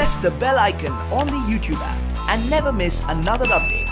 press the bell icon on the YouTube app and never miss another update.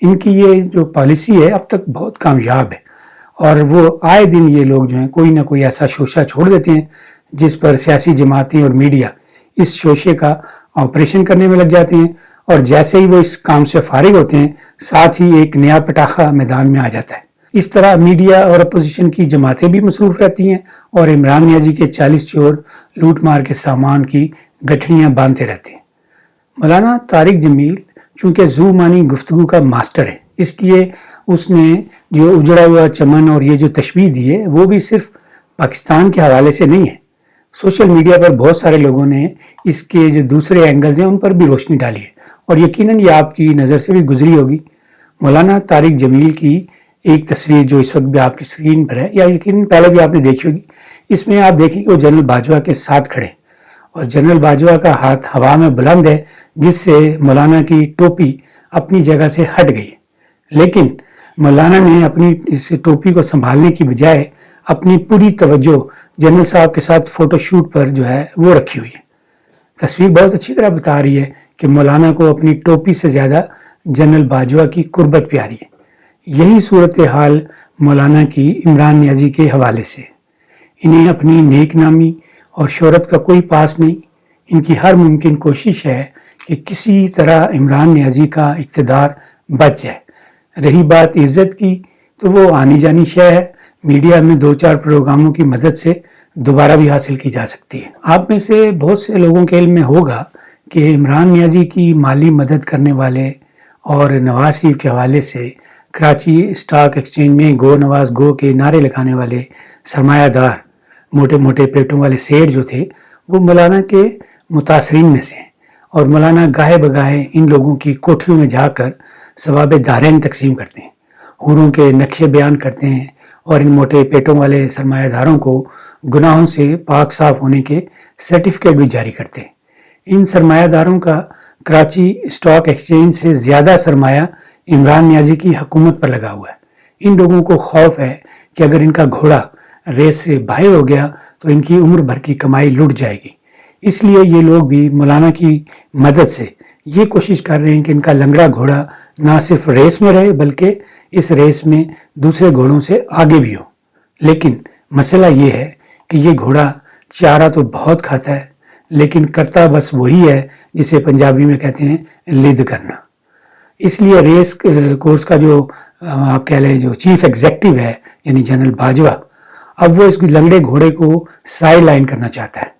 ان کی یہ جو policy ہے اب تک بہت کامیاب ہے، اور وہ آئے دن یہ لوگ جو ہیں کوئی نہ کوئی ایسا شوشہ چھوڑ دیتے ہیں جس پر سیاسی جماعتیں اور میڈیا اس شوشے کا آپریشن کرنے میں لگ جاتے ہیں، اور جیسے ہی وہ اس کام سے فارغ ہوتے ہیں ساتھ ہی ایک نیا پٹاخہ میدان میں آ جاتا ہے۔ اس طرح میڈیا اور اپوزیشن کی جماعتیں بھی مصروف رہتی ہیں اور عمران نیازی کے 40 چور لوٹ مار کے سامان کی گٹھڑیاں باندھتے رہتے ہیں۔ مولانا طارق جمیل چونکہ زو مانی گفتگو کا ماسٹر ہے، اس لیے اس نے جو اجڑا ہوا چمن اور یہ جو تشبیہ دی ہے وہ بھی صرف پاکستان کے حوالے سے نہیں ہے۔ سوشل میڈیا پر بہت سارے لوگوں نے اس کے جو دوسرے اینگلز ہیں ان پر بھی روشنی ڈالی ہے، اور یقیناً یہ آپ کی نظر سے بھی گزری ہوگی۔ مولانا طارق جمیل کی ایک تصویر جو اس وقت بھی آپ کی اسکرین پر ہے، یا یقیناً پہلے بھی آپ نے دیکھی ہوگی، اس میں آپ دیکھیں کہ وہ جنرل باجوہ کے ساتھ کھڑے، اور جنرل باجوہ کا ہاتھ ہوا میں بلند ہے جس سے مولانا کی ٹوپی اپنی جگہ سے ہٹ گئی، لیکن مولانا نے اپنی اس ٹوپی کو سنبھالنے کی بجائے اپنی پوری توجہ جنرل صاحب کے ساتھ فوٹو شوٹ پر جو ہے وہ رکھی ہوئی ہے۔ تصویر بہت اچھی طرح بتا رہی ہے کہ مولانا کو اپنی ٹوپی سے زیادہ جنرل باجوہ کی قربت پیاری ہے۔ یہی صورتحال مولانا کی عمران نیازی کے حوالے سے۔ انہیں اپنی نیک نامی اور شہرت کا کوئی پاس نہیں، ان کی ہر ممکن کوشش ہے کہ کسی طرح عمران نیازی کا اقتدار بچ جائے۔ رہی بات عزت کی تو وہ آنی جانی شے ہے، میڈیا میں 2-4 پروگراموں کی مدد سے دوبارہ بھی حاصل کی جا سکتی ہے۔ آپ میں سے بہت سے لوگوں کے علم میں ہوگا کہ عمران نیازی کی مالی مدد کرنے والے اور نواز شریف کے حوالے سے کراچی اسٹاک ایکسچینج میں گو نواز گو کے نعرے لگانے والے سرمایہ دار موٹے موٹے پیٹوں والے سیٹ جو تھے وہ مولانا کے متاثرین میں سے ہیں، اور مولانا گاہے بگاہے ان لوگوں کی کوٹھیوں میں جا کر ثواب دارین تقسیم کرتے ہیں، حوروں کے نقشے بیان کرتے ہیں، اور ان موٹے پیٹوں والے سرمایہ داروں کو گناہوں سے پاک صاف ہونے کے سرٹیفکیٹ بھی جاری کرتے ہیں۔ ان سرمایہ داروں کا کراچی اسٹاک ایکسچینج سے زیادہ سرمایہ عمران نیازی کی حکومت پر لگا ہوا ہے۔ ان لوگوں کو خوف ہے کہ اگر ان کا گھوڑا ریس سے باہر ہو گیا تو ان کی عمر بھر کی کمائی لٹ جائے گی، اس لیے یہ لوگ بھی مولانا کی مدد سے یہ کوشش کر رہے ہیں کہ ان کا لنگڑا گھوڑا نہ صرف ریس میں رہے بلکہ اس ریس میں دوسرے گھوڑوں سے آگے بھی ہو۔ لیکن مسئلہ یہ ہے کہ یہ گھوڑا چارہ تو بہت کھاتا ہے لیکن کرتا بس وہی ہے جسے پنجابی میں کہتے ہیں لد کرنا۔ اس لیے ریس کورس کا جو آپ کہہ لیں جو چیف ایگزیکٹو ہے یعنی جنرل باجوہ، اب وہ اس لنگڑے گھوڑے کو سائیڈ لائن کرنا چاہتا ہے۔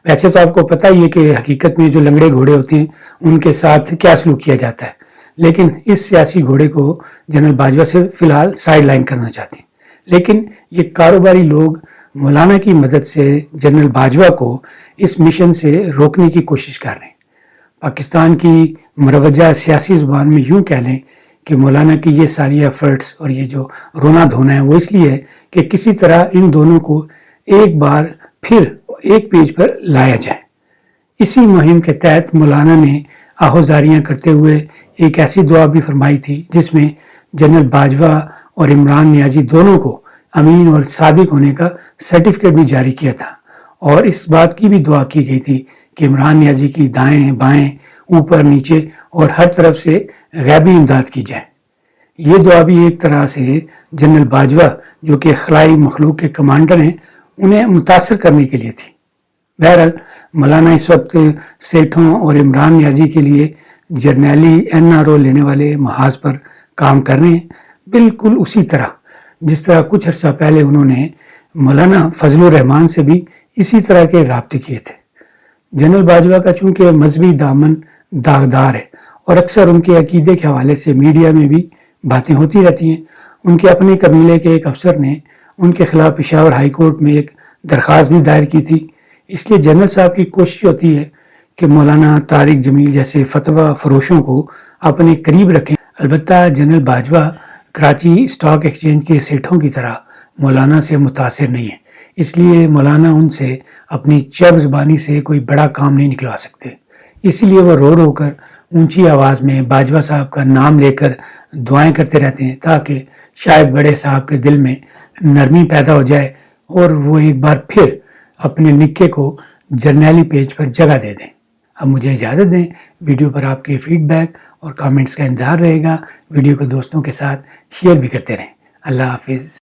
ویسے تو آپ کو پتہ ہی ہے کہ حقیقت میں جو لنگڑے گھوڑے ہوتے ہیں ان کے ساتھ کیا سلوک کیا جاتا ہے، لیکن اس سیاسی گھوڑے کو جنرل باجوہ سے فی الحال سائیڈ لائن کرنا چاہتے ہیں۔ لیکن یہ کاروباری لوگ مولانا کی مدد سے جنرل باجوہ کو اس مشن سے روکنے کی کوشش کر رہے ہیں۔ پاکستان کی مروجہ سیاسی زبان میں یوں کہہ لیں کہ مولانا کی یہ ساری ایفرٹس اور یہ جو رونا دھونا ہے وہ اس لیے ہے کہ کسی طرح ان دونوں کو ایک بار پھر ایک پیج پر لایا جائے۔ اسی مہم کے تحت مولانا نے آہوزاریاں کرتے ہوئے ایک ایسی دعا بھی فرمائی تھی جس میں جنرل باجوہ اور عمران نیازی دونوں کو امین اور صادق ہونے کا سرٹیفکیٹ بھی جاری کیا تھا، اور اس بات کی بھی دعا کی گئی تھی کہ عمران نیازی کی دائیں بائیں اوپر نیچے اور ہر طرف سے غیبی امداد کی جائے۔ یہ دعا بھی ایک طرح سے جنرل باجوہ جو کہ خلائی مخلوق کے کمانڈر ہیں انہیں متاثر کرنے کے لیے تھی۔ بہرحال مولانا اس وقت سیٹھوں اور عمران نیازی کے لیے جرنیلی NRO لینے والے محاذ پر کام کر رہے ہیں، بالکل اسی طرح جس طرح کچھ عرصہ پہلے انہوں نے مولانا فضل الرحمان سے بھی اسی طرح کے رابطے کیے تھے۔ جنرل باجوہ کا چونکہ مذہبی دامن داغدار ہے اور اکثر ان کے عقیدے کے حوالے سے میڈیا میں بھی باتیں ہوتی رہتی ہیں، ان کے اپنے قبیلے کے ایک افسر نے ان کے خلاف پشاور ہائی کورٹ میں ایک درخواست بھی دائر کی تھی۔ اس لیے جنرل صاحب کی کوشش ہوتی ہے کہ مولانا طارق جمیل جیسے فتویٰ فروشوں کو اپنے قریب رکھیں۔ البتہ general Bajwa Karachi stock exchange کے سیٹھوں کی طرح مولانا سے متاثر نہیں ہے، اس لیے مولانا ان سے اپنی چرب زبانی سے کوئی بڑا کام نہیں نکلوا سکتے، اسی لیے وہ رو رو کر اونچی آواز میں باجوہ صاحب کا نام لے کر دعائیں کرتے رہتے ہیں تاکہ شاید بڑے صاحب کے دل میں نرمی پیدا ہو جائے اور وہ ایک بار پھر اپنے نکے کو جرنیلی پیج پر جگہ دے دیں۔ اب مجھے اجازت دیں، ویڈیو پر آپ کے فیڈ بیک اور کامنٹس کا انتظار رہے گا۔ ویڈیو کو دوستوں کے ساتھ شیئر بھی کرتے رہیں۔ اللہ حافظ۔